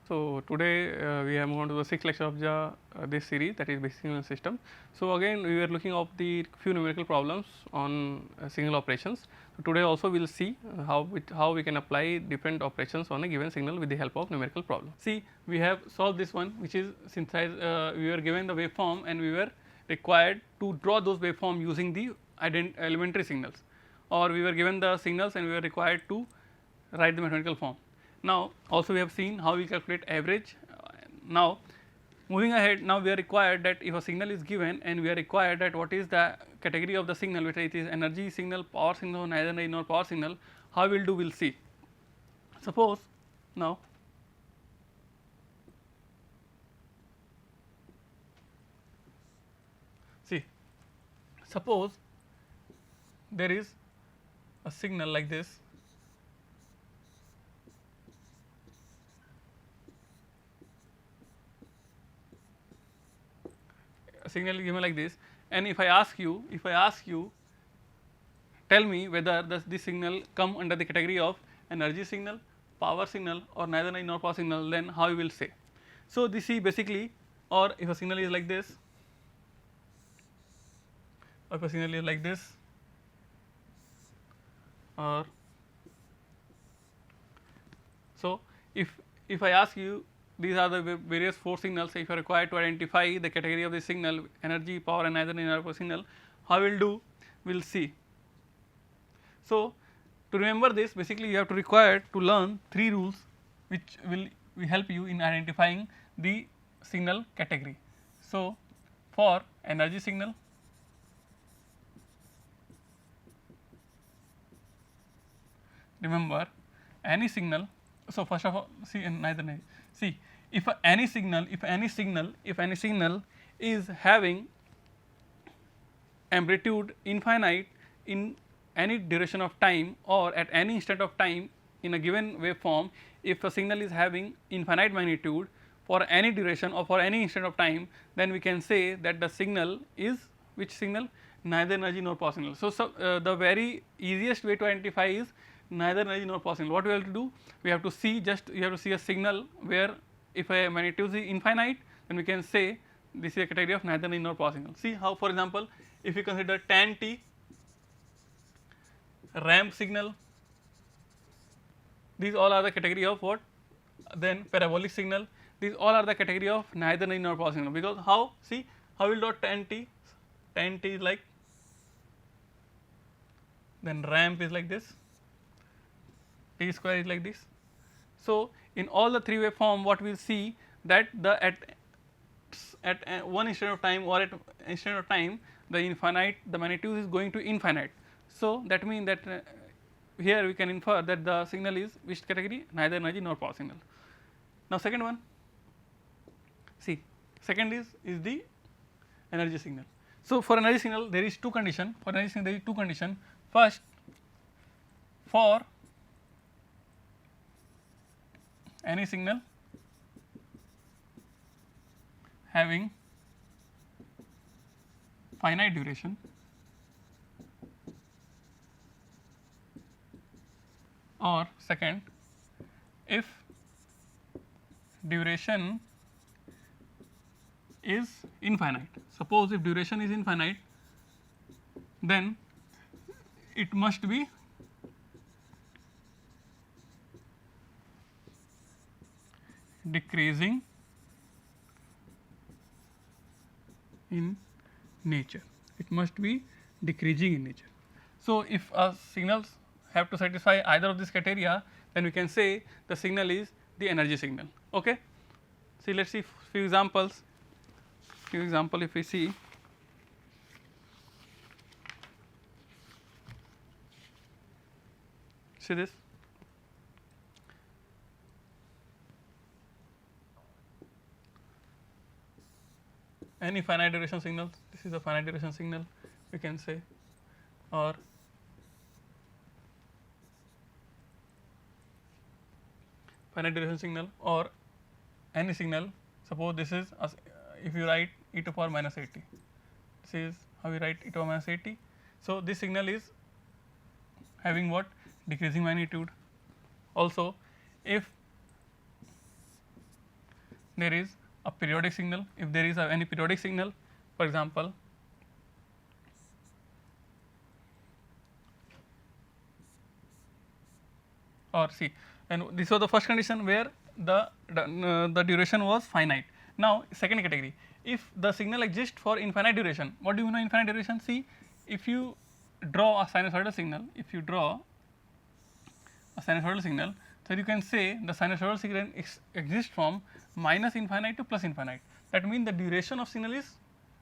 So, today we have moved on to the sixth lecture of this series, that is basic signal system. So, again we were looking at the few numerical problems on signal operations. So, today also we will see how we can apply different operations on a given signal with the help of numerical problem. See, we have solved this one, which is synthesize. We were given the waveform and we were required to draw those waveform using the elementary signals, or we were given the signals and we were required to write the mathematical form. Now, also we have seen how we calculate average. Now, moving ahead, now we are required that if a signal is given and we are required that what is the category of the signal, whether it is energy signal, power signal, neither energy nor power signal, how we will do, we will see. Suppose now see, suppose there is a signal like this, a signal given like this, and if I ask you tell me whether this signal come under the category of energy signal, power signal, or neither energy nor power signal, then how you will say. So, this is basically, or if a signal is like this, or if a signal is like this, or so if I ask you, these are the various 4 signals. If you are required to identify the category of the signal, energy, power, and neither energy nor power signal, how we will do, we will see. So, to remember this, basically you have to require to learn 3 rules which will help you in identifying the signal category. So, for energy signal, remember any signal. So, first of all, see, neither energy. See, if any signal is having amplitude infinite in any duration of time or at any instant of time in a given waveform, if a signal is having infinite magnitude for any duration or for any instant of time, then we can say that the signal is which signal, neither energy nor power signal. So, the very easiest way to identify is neither energy nor power signal. What we have to do? We have to see, just you have to see a signal where if a magnitude is infinite, then we can say this is a category of neither energy nor power signal. See how, for example, if we consider tan t, ramp signal, these all are the category of what? Then parabolic signal, these all are the category of neither energy nor power signal, because how, see how we will dot tan t is like, then ramp is like this, t square is like this. So, in all the 3 waveform, what we will see that the at one instant of time or at instant of time, the magnitude is going to infinite. So, that means that here we can infer that the signal is which category, neither energy nor power signal. Now, second one, see, second is the energy signal. So, for energy signal there is 2 condition, for energy signal there is 2 condition. First, for any signal having finite duration, or second, if duration is infinite. Suppose if duration is infinite, then it must be decreasing in nature, it must be decreasing in nature. So, if signals have to satisfy either of these criteria, then we can say the signal is the energy signal. Okay. See, let us see few examples. If we see, this, any finite duration signal, this is a finite duration signal we can say, or finite duration signal, or any signal. Suppose this is if you write e to power minus 80, this is how we write e to power minus 80. So, this signal is having what? Decreasing magnitude. Also, if there is a periodic signal, if there is any periodic signal, for example, or see, and this was the first condition where the duration was finite. Now second category, if the signal exists for infinite duration, what do you know infinite duration? See, if you draw a sinusoidal signal, if you draw a sinusoidal signal, so you can say the sinusoidal signal exists from minus infinite to plus infinite. That means the duration of signal is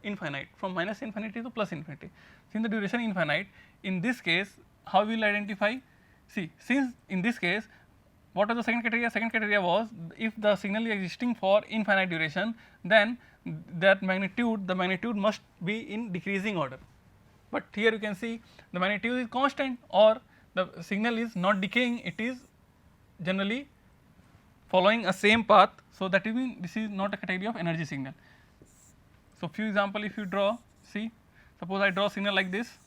infinite, from minus infinity to plus infinity. Since the duration is infinite, in this case how we will identify? See, since in this case, what was the second criteria? Second criteria was, if the signal is existing for infinite duration, then that magnitude, the magnitude must be in decreasing order. But here you can see the magnitude is constant, or the signal is not decaying, it is generally following a same path. So that means this is not a category of energy signal. So few example, if you draw, see, suppose I draw signal like this,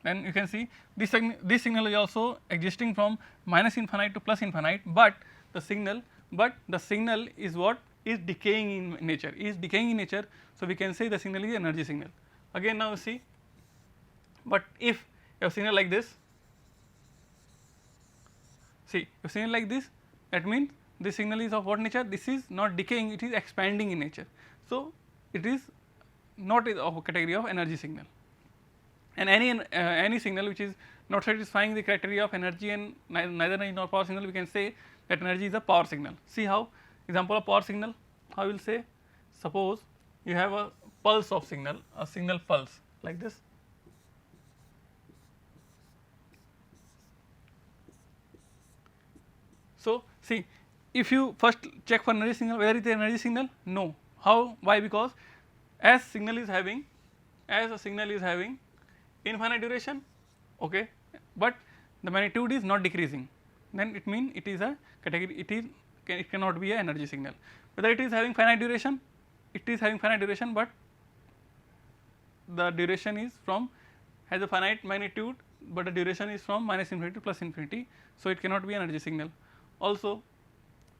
then you can see this signal is also existing from minus infinite to plus infinite, but the signal is what is decaying in nature, So we can say the signal is energy signal. Again now see, but if you have signal like this, see, if signal like this, that means this signal is of what nature? This is not decaying, it is expanding in nature. So it is not of a category of energy signal. And any signal which is not satisfying the criteria of energy and neither energy nor power signal, we can say that energy is a power signal. See how, example of power signal, how we will say, suppose you have a pulse of signal, a signal pulse like this. So see, if you first check for energy signal, whether it is energy signal, no. How? Why? Because as a signal is having infinite duration, okay, but the magnitude is not decreasing, then it means it is a category, it cannot be a energy signal. Whether it is having finite duration, but the duration is from, has a finite magnitude, but the duration is from minus infinity to plus infinity, so it cannot be an energy signal. Also,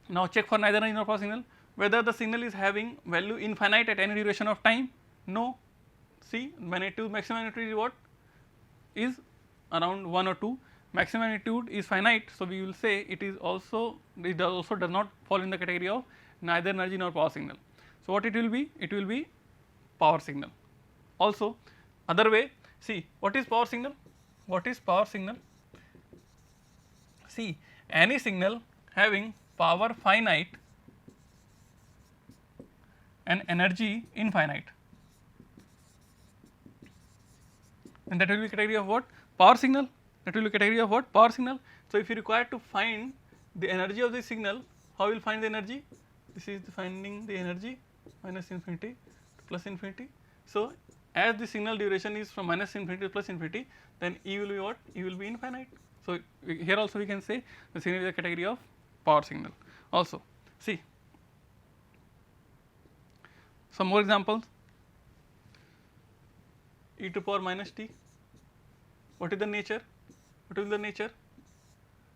now check for neither energy nor power signal, whether the signal is having value infinite at any duration of time, no. See, magnitude, maximum magnitude is what? Is around 1 or 2, maximum magnitude is finite. So we will say it also does not fall in the category of neither energy nor power signal. So what it will be? It will be power signal. Also other way, see, what is power signal? What is power signal? See, any signal having power finite and energy infinite, and that will be category of what? Power signal. That will be category of what? Power signal. So if you require to find the energy of the signal, how will find the energy? This is finding the energy, minus infinity to plus infinity. So as the signal duration is from minus infinity to plus infinity, then E will be what? E will be infinite. So here also we can say the signal is a category of power signal. Also see some more examples. E to power minus t, what is the nature? What is the nature?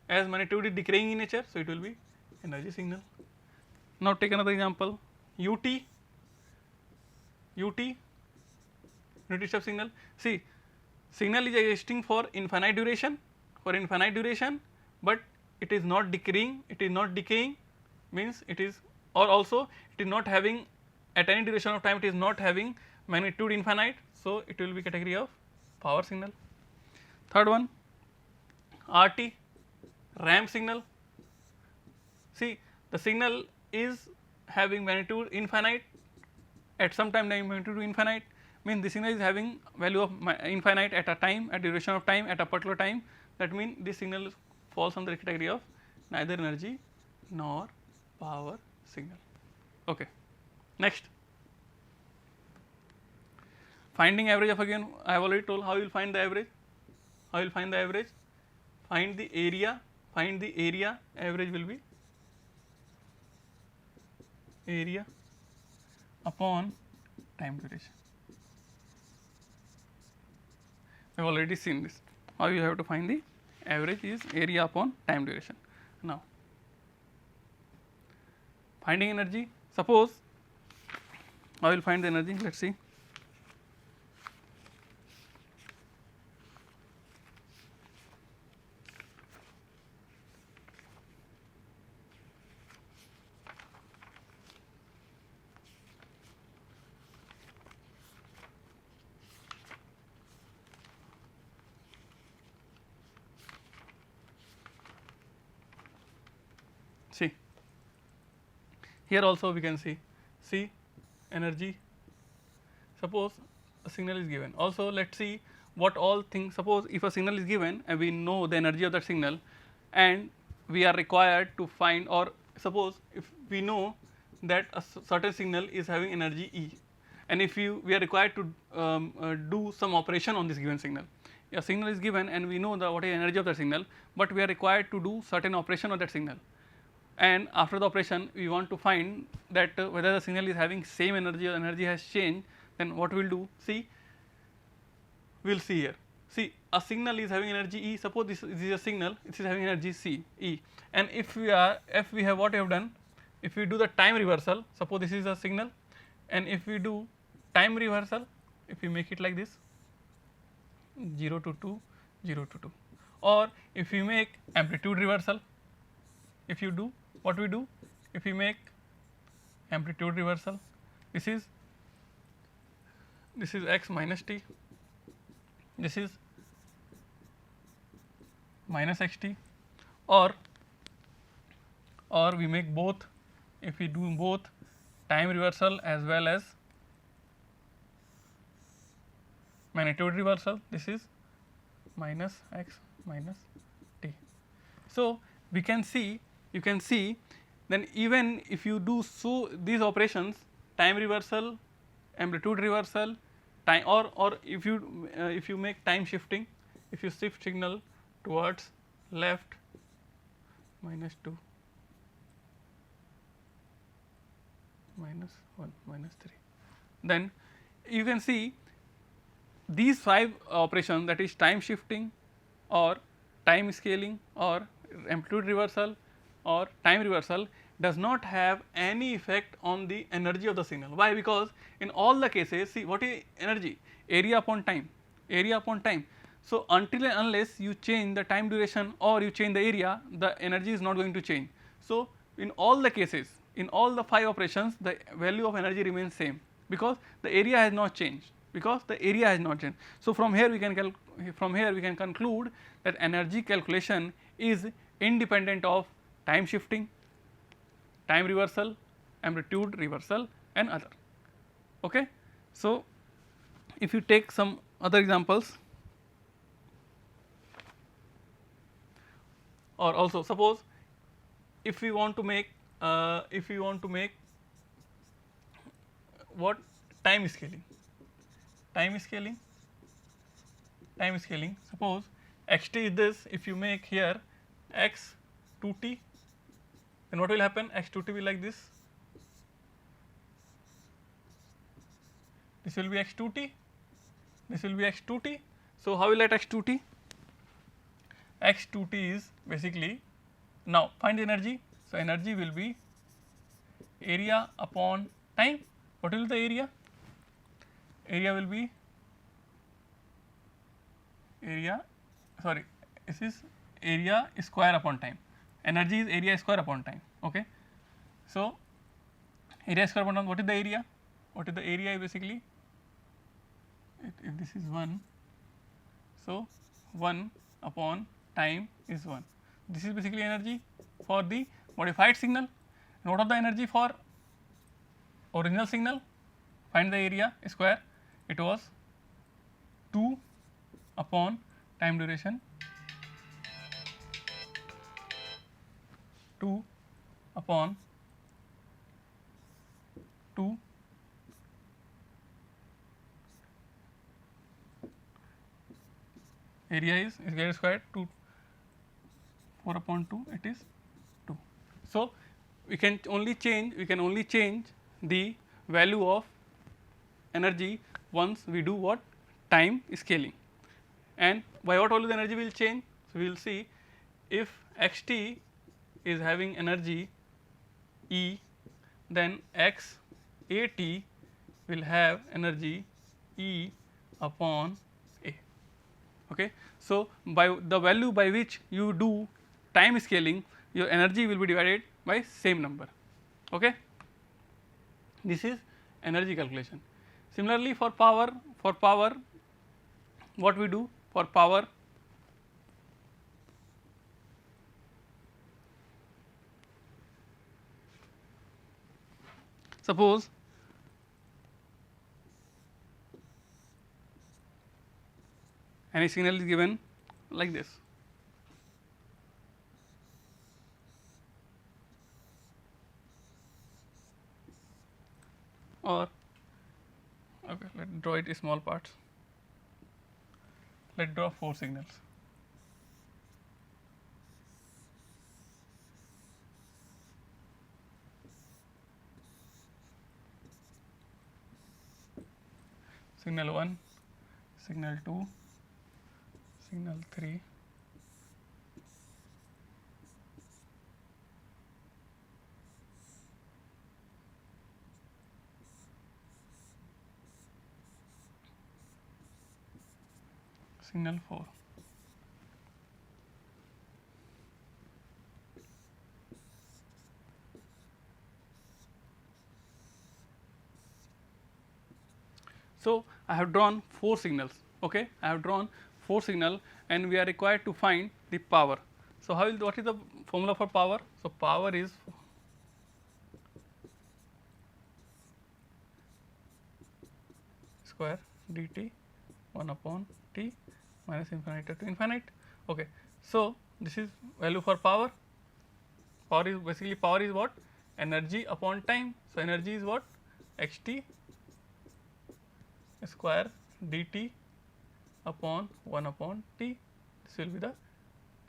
As magnitude is decaying in nature, so it will be energy signal. Now take another example, ut, unit step signal. See, signal is existing for infinite duration, but it is not decaying, means it is, or also it is not having at any duration of time, it is not having magnitude infinite, so it will be category of power signal. Third one, RT, ramp signal. See, the signal is having magnitude infinite, at some time the magnitude infinite, means the signal is having value of infinite at a time, at duration of time, at a particular time. That means this signal falls under the category of neither energy nor power signal. Okay. Next, finding average of, again I have already told how you will find the average. Find the area, average will be area upon time duration. We have already seen this. How you have to find the average is area upon time duration. Now finding energy. Suppose I will find the energy, let us see. See, here also we can see energy. Suppose a signal is given, also let us see what all things. Suppose if a signal is given and we know the energy of that signal, and we are required to find, or suppose if we know that a certain signal is having energy E, and if we are required to do some operation on this given signal. A signal is given and we know the what is energy of that signal, but we are required to do certain operation on that signal, and after the operation we want to find that whether the signal is having same energy or energy has changed. Then what we will do, see, we will see here, see a signal is having energy E. Suppose this is a signal, it is having energy C E, and if we have what we have done, if we do the time reversal, suppose this is a signal, and if we do time reversal, if we make it like this 0 to 2, 0 to 2, or if we make amplitude reversal, if you do what we do, if we make amplitude reversal, this is x minus t, this is minus xt, or we make both, if we do both time reversal as well as magnitude reversal, this is minus x minus t. So, we can see, you can see, then even if you do these operations, time reversal, amplitude reversal, time, or if you make time shifting, if you shift signal towards left minus 2 minus 1 minus 3, then you can see these 5 operations, that is time shifting or time scaling or amplitude reversal or time reversal, does not have any effect on the energy of the signal. Why? Because in all the cases, see what is energy? Area upon time, area upon time. So, until and unless you change the time duration or you change the area, the energy is not going to change. So, in all the cases, in all the 5 operations, the value of energy remains same, because the area has not changed, because the area has not changed. So, from here we can conclude that energy calculation is independent of time shifting, time reversal, amplitude reversal and other. Okay. So, if you take some other examples, or also suppose if we want to make what time scaling, suppose xt is this, if you make here x 2t, then what will happen? X 2t will like this, this will be x 2t, this will be x 2t. So, how will I write x 2t? X 2t is basically, now find the energy. So, energy will be area upon time. What will be the area? Area will be this is area square upon time. Energy is area square upon time. Okay. So, area square upon time, what is the area? What is the area basically? If this is 1, so 1 upon time is 1. This is basically energy for the modified signal. And what are the energy for original signal? Find the area square. It was 2 upon time duration, 2 upon 2 area is area squared 2, 4 upon 2, it is 2. So, we can only change the value of energy once we do what? Time scaling. And by what value the energy will change? So, we will see if xt is having energy E then x AT will have energy E upon A. Okay. So, by the value by which you do time scaling, your energy will be divided by same number. Okay. This is energy calculation. Similarly, for power what we do for power, suppose any signal is given like this, or okay, let us draw it in small parts. Let us draw 4 signals. Signal 1, signal 2, signal 3, signal 4. So, I have drawn 4 signals. Okay, I have drawn 4 signal and we are required to find the power. So, how will, what is the formula for power? So, power is square dt 1 upon t minus infinity to infinite. Okay. So, this is value for power. Power is basically power is what? Energy upon time. So, energy is what? xt square dt upon 1 upon t. This will be the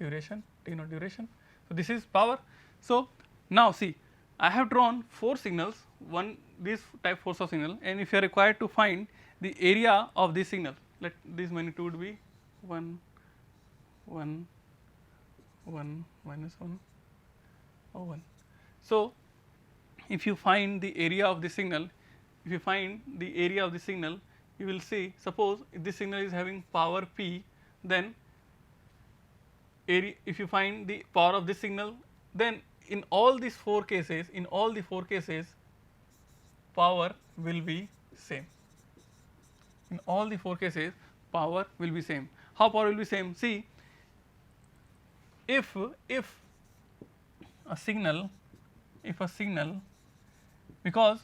duration, t naught duration. So, this is power. So, now see, I have drawn 4 signals, one this type force of signal, and if you are required to find the area of this signal, let this magnitude be 1 1 1 minus 1 or 1. So, if you find the area of the signal, if you find the area of the signal, you will see, suppose if this signal is having power p, then area, if you find the power of this signal, then in all these 4 cases, in all the 4 cases, power will be same. In all the 4 cases, power will be same. How power will be same? See, if a signal, because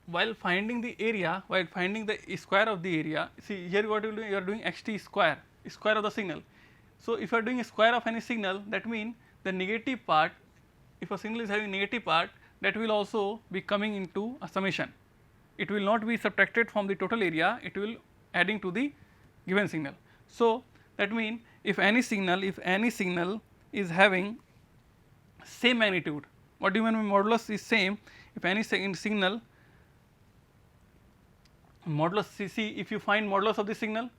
while finding the area, while finding the square of the area, see here what you are doing, you are doing xt square, square of the signal. So, if you are doing a square of any signal, that means the negative part, if a signal is having negative part, that will also be coming into a summation. It will not be subtracted from the total area, it will adding to the given signal. So, that means if any signal is having same magnitude, what do you mean by modulus is same? If any signal modulus see if you find modulus of the signal.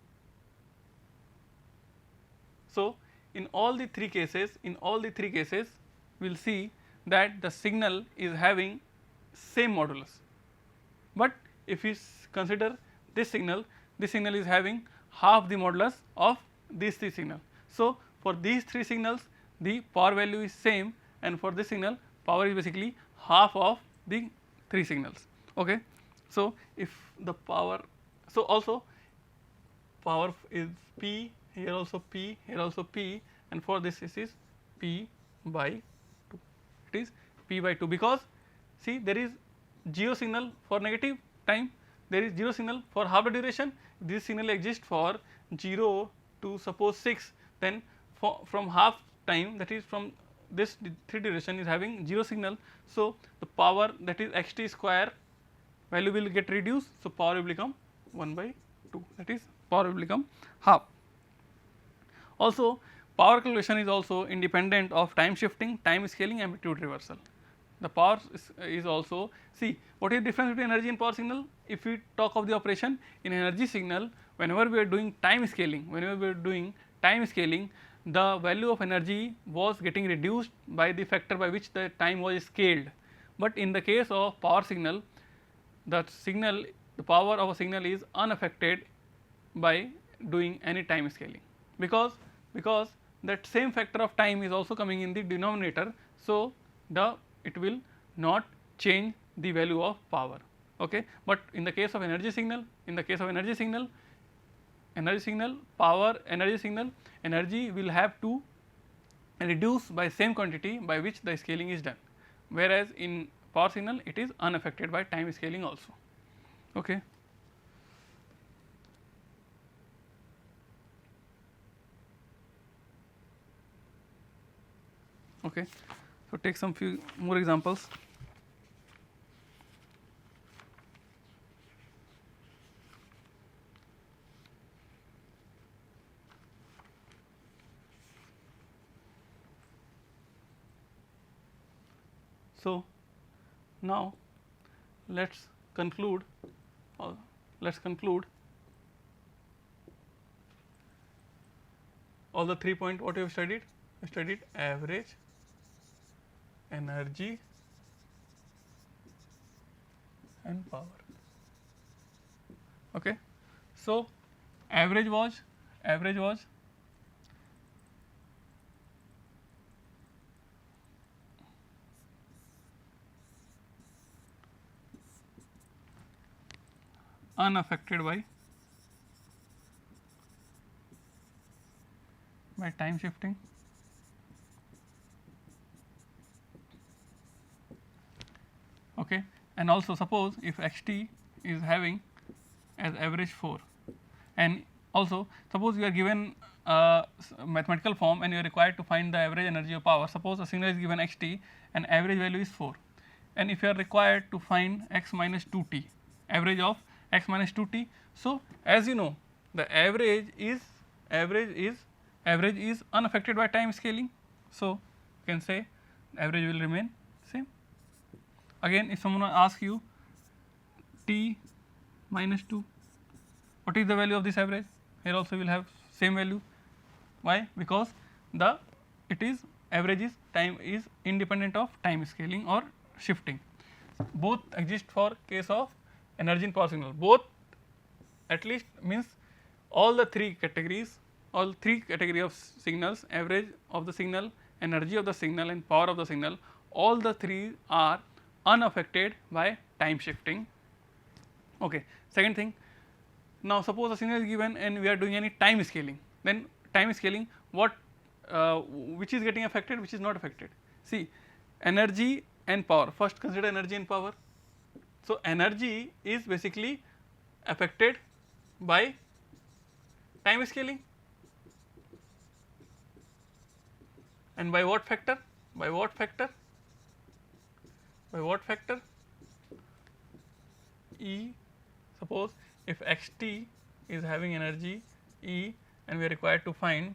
So, in all the 3 cases, we will see that the signal is having same modulus, but if we consider this signal is having half the modulus of these 3 signals. So, for these 3 signals the power value is same, and for this signal power is basically half of the 3 signals. Okay. So, if the power, so also power is p, here also p, here also p, and for this is p by 2, it is p by 2, because see there is 0 signal for negative time, there is 0 signal for half the duration. This signal exists for 0 to suppose 6, then from half time, that is from this 3 duration is having 0 signal. So, the power, that is xt square value will get reduced. So, power will become 1 by 2, that is power will become half. Also, power calculation is also independent of time shifting, time scaling, amplitude reversal. The power is also, see what is the difference between energy and power signal? If we talk of the operation in energy signal, whenever we are doing time scaling, the value of energy was getting reduced by the factor by which the time was scaled. But in the case of power signal, the power of a signal is unaffected by doing any time scaling, because that same factor of time is also coming in the denominator. So, it will not change the value of power. Okay. But in the case of energy signal, energy will have to reduce by same quantity by which the scaling is done, whereas in power signal it is unaffected by time scaling also. Okay. Okay. So, take some few more examples. So, now let us conclude all the 3 points what we have studied. We studied average, energy and power. Okay. So, average was unaffected by time shifting. Okay. And also suppose if xt is having as average 4, and also suppose you are given mathematical form and you are required to find the average energy of power. Suppose a signal is given xt and average value is 4, and if you are required to find x minus 2t, average of x minus 2t. So, as you know, the average is unaffected by time scaling. So, you can say average will remain same. Again, if someone asks you t minus 2, what is the value of this average? Here also will have same value. Why? Because average is time is independent of time scaling or shifting. Both exist for case of energy and power signal. Both at least means all three categories of signals, average of the signal, energy of the signal and power of the signal, all the three are unaffected by time shifting. Okay. Second thing, now suppose a signal is given and we are doing any time scaling, then time scaling what which is getting affected, which is not affected. See, energy and power, first consider energy and power. So, energy is basically affected by time scaling, and by what factor? E. Suppose if xt is having energy E and we are required to find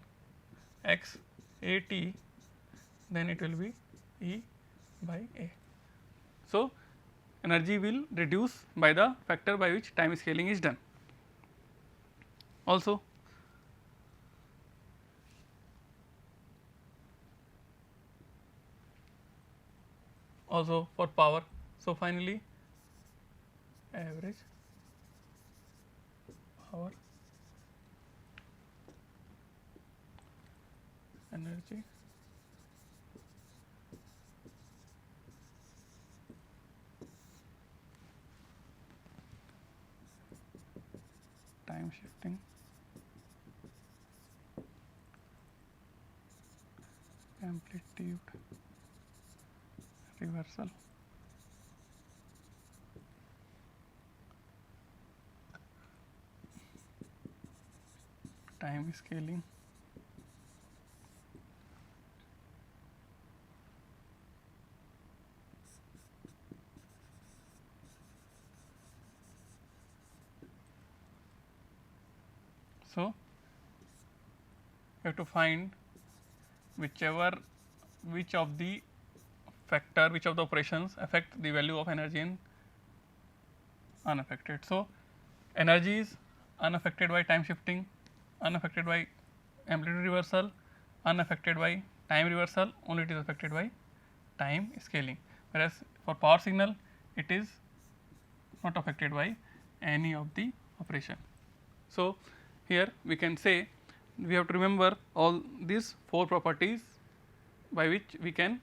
x at, then it will be E by A. So, energy will reduce by the factor by which time scaling is done. Also, for power. So, finally, average power, energy, time shifting, amplitude, reversal, time scaling, so you have to find which of the operations affect the value of energy and unaffected. So, energy is unaffected by time shifting, unaffected by amplitude reversal, unaffected by time reversal, only it is affected by time scaling. whereas for power signal it is not affected by any of the operation. So, here we can say we have to remember all these 4 properties by which we can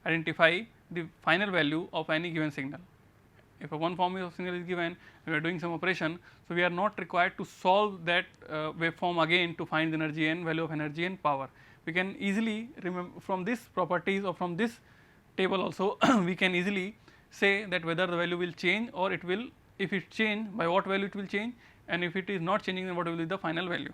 identify the final value of any given signal. If a one form of signal is given and we are doing some operation, so we are not required to solve that waveform again to find the energy and value of energy and power. We can easily remember from this properties or from this table also we can easily say that whether the value will change or it will, if it change by what value it will change, and if it is not changing then what will be the final value.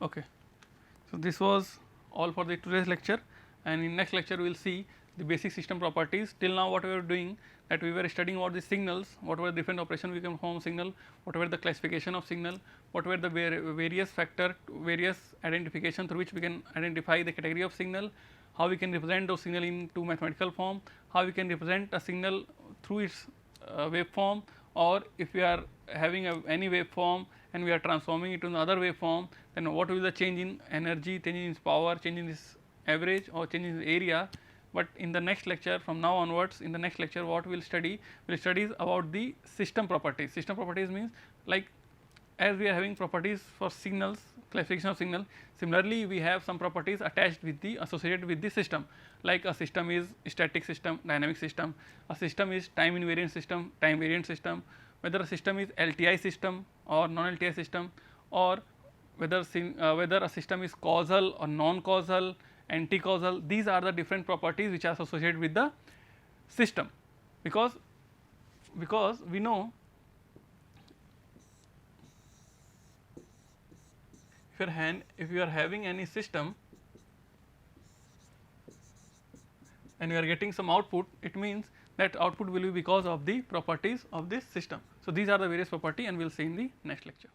Okay. So, this was all for the today's lecture, and in next lecture we will see the basic system properties. Till now what we were doing, that we were studying about the signals, what were different operations we can perform signal, what were the classification of signal, what were the various factor, various identification through which we can identify the category of signal, how we can represent those signal into mathematical form, how we can represent a signal through its waveform, or if we are having any waveform and we are transforming it to another waveform, then what will be the change in energy, change in its power, change in its average or change in its area. But in the next lecture, from now onwards, in the next lecture what we will study about the system properties. System properties means, like as we are having properties for signals, classification of signal, similarly we have some properties attached with the associated with the system, like a system is static system, dynamic system, a system is time invariant system, time variant system, whether a system is LTI system or non LTI system, or whether a system is causal or non causal, anti causal. These are the different properties which are associated with the system, because we know if you are having any system and you are getting some output, it means that output will be because of the properties of this system. So, these are the various property and we will see in the next lecture.